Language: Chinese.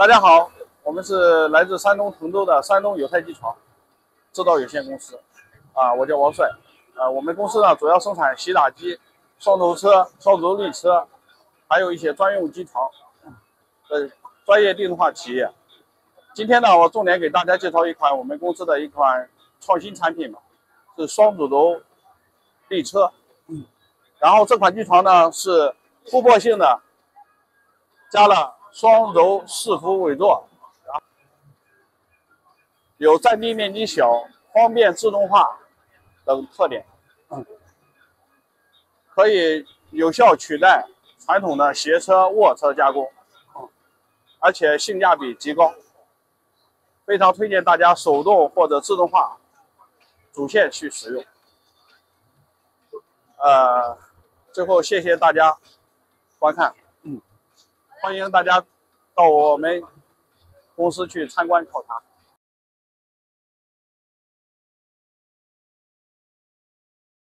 大家好，我们是来自山东滕州的山东有泰机床制造有限公司，我叫王帅，我们公司呢主要生产洗打机、双头车、双轴立车，还有一些专用机床专业定制化企业。今天呢，我重点给大家介绍我们公司的一款创新产品吧，是双主轴立车。然后这款机床呢是突破性的加了双轴四幅尾座，有占地面积小、方便自动化等特点，可以有效取代传统的斜车、卧车加工，而且性价比极高，非常推荐大家手动或者自动化主线去使用。最后谢谢大家观看，欢迎大家到我们公司去参观考察。